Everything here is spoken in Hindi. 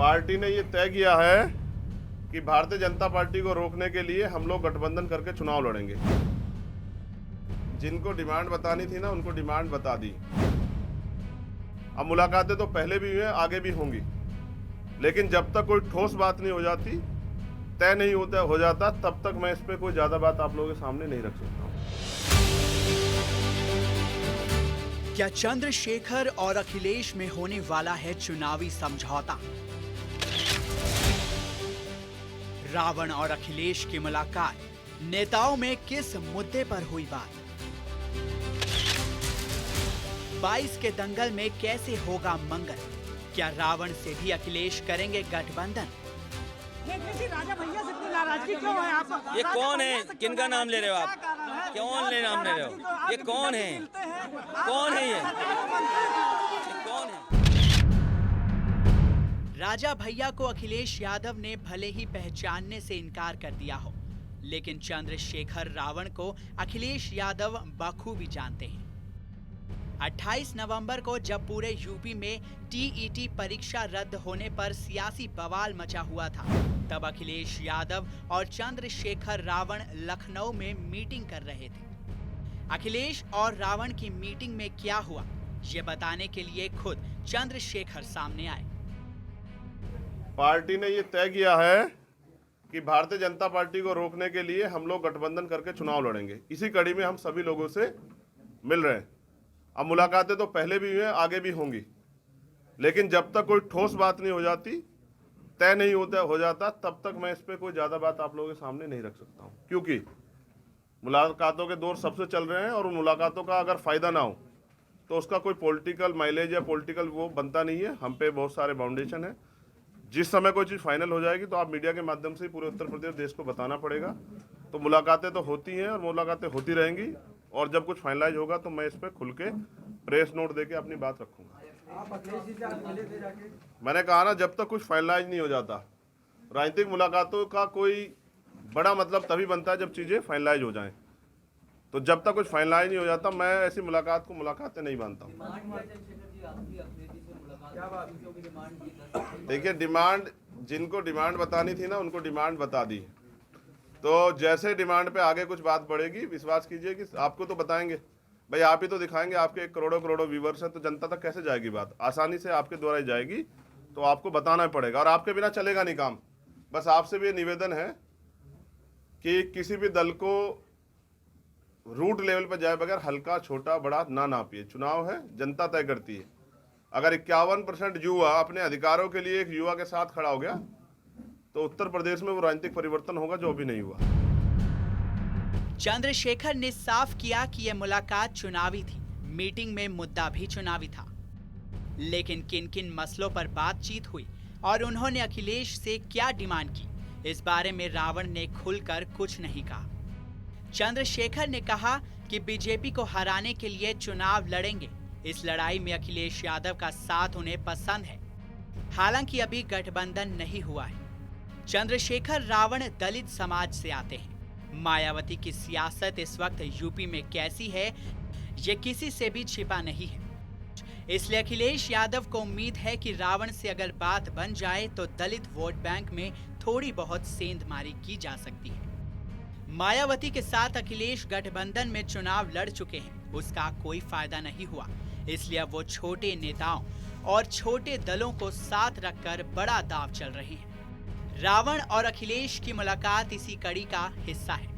पार्टी ने ये तय किया है कि भारतीय जनता पार्टी को रोकने के लिए हम लोग गठबंधन करके चुनाव लड़ेंगे। जिनको डिमांड बतानी थी ना, उनको डिमांड बता दी। अब मुलाकातें तो पहले भी हुई हैं, आगे भी होंगी, लेकिन जब तक कोई ठोस बात नहीं हो जाती, तय नहीं हो जाता, तब तक मैं इस पे कोई ज्यादा बात आप लोगों के सामने नहीं रख सकता हूँ। क्या चंद्रशेखर और अखिलेश में होने वाला है चुनावी समझौता? रावण और अखिलेश की मुलाकात, नेताओं में किस मुद्दे पर हुई बात? 22 के दंगल में कैसे होगा मंगल? क्या रावण से भी अखिलेश करेंगे गठबंधन? राजा भैया से इतनी नाराजगी क्यों है आप? ये कौन है? किनका नाम ले रहे हो आप? कौन ले नाम ले रहे हो? ये कौन है? कौन है ये कौन है? राजा भैया को अखिलेश यादव ने भले ही पहचानने से इनकार कर दिया हो, लेकिन चंद्रशेखर रावण को अखिलेश यादव बखूबी जानते हैं। 28 नवंबर को जब पूरे यूपी में टीईटी परीक्षा रद्द होने पर सियासी बवाल मचा हुआ था, तब अखिलेश यादव और चंद्रशेखर रावण लखनऊ में मीटिंग कर रहे थे। अखिलेश और रावण की मीटिंग में क्या हुआ, ये बताने के लिए खुद चंद्रशेखर सामने आए। पार्टी ने ये तय किया है कि भारतीय जनता पार्टी को रोकने के लिए हम लोग गठबंधन करके चुनाव लड़ेंगे। इसी कड़ी में हम सभी लोगों से मिल रहे हैं। अब मुलाकातें तो पहले भी हुई हैं, आगे भी होंगी, लेकिन जब तक कोई ठोस बात नहीं हो जाती, तय नहीं हो जाता, तब तक मैं इस पे कोई ज़्यादा बात आप लोगों के सामने नहीं रख सकता हूँ। क्योंकि मुलाकातों के दौर सबसे चल रहे हैं और उन मुलाकातों का अगर फ़ायदा ना हो तो उसका कोई पॉलिटिकल माइलेज या पॉलिटिकल वो बनता नहीं है। हम पे बहुत सारे बाउंडेशन है। जिस समय कोई चीज़ फाइनल हो जाएगी तो आप मीडिया के माध्यम से पूरे उत्तर प्रदेश देश को बताना पड़ेगा। तो मुलाकातें तो होती हैं और मुलाकातें होती रहेंगी, और जब कुछ फाइनलाइज होगा तो मैं इस पर खुल के प्रेस नोट देके अपनी बात रखूंगा। मैंने कहा ना, जब तक कुछ फाइनलाइज नहीं हो जाता, राजनीतिक मुलाकातों का कोई बड़ा मतलब तभी बनता है जब चीज़ें फाइनलाइज हो जाएं। तो जब तक कुछ फाइनलाइज नहीं हो जाता, मैं ऐसी मुलाकात को मुलाकातें नहीं मानता हूँ। देखिए, डिमांड, जिनको डिमांड बतानी थी ना, उनको डिमांड बता दी। तो जैसे डिमांड पे आगे कुछ बात बढ़ेगी, विश्वास कीजिए कि आपको तो बताएंगे। भाई आप ही तो दिखाएंगे, आपके करोड़ों करोड़ों व्यूवर्स हैं, तो जनता तक कैसे जाएगी बात? आसानी से आपके द्वारा ही जाएगी, तो आपको बताना पड़ेगा, और आपके बिना चलेगा नहीं काम। बस आपसे भी ये निवेदन है कि किसी भी दल को रूट लेवल पर जाए बगैर हल्का छोटा बड़ा ना नापिए। चुनाव है, जनता तय करती है। अगर 51% युवा अपने अधिकारों के लिए एक युवा के साथ खड़ा हो गया, तो उत्तर प्रदेश में वो राजनीतिक परिवर्तन होगा जो अभी नहीं हुआ। चंद्रशेखर ने साफ किया कि यह मुलाकात चुनावी थी। मीटिंग में मुद्दा भी चुनावी था, लेकिन किन किन मसलों पर बातचीत हुई और उन्होंने अखिलेश से क्या डिमांड की, इस बारे में रावण ने खुलकर कुछ नहीं कहा। चंद्रशेखर ने कहा कि बीजेपी को हराने के लिए चुनाव लड़ेंगे। इस लड़ाई में अखिलेश यादव का साथ उन्हें पसंद है, हालांकि अभी गठबंधन नहीं हुआ है। चंद्रशेखर रावण दलित समाज से आते हैं। मायावती की सियासत इस वक्त यूपी में कैसी है, ये किसी से भी छिपा नहीं है। इसलिए अखिलेश यादव को उम्मीद है कि रावण से अगर बात बन जाए तो दलित वोट बैंक में थोड़ी बहुत सेंधमारी की जा सकती है। मायावती के साथ अखिलेश गठबंधन में चुनाव लड़ चुके हैं, उसका कोई फायदा नहीं हुआ। इसलिए अब वो छोटे नेताओं और छोटे दलों को साथ रखकर बड़ा दांव चल रहे हैं। रावण और अखिलेश की मुलाकात इसी कड़ी का हिस्सा है।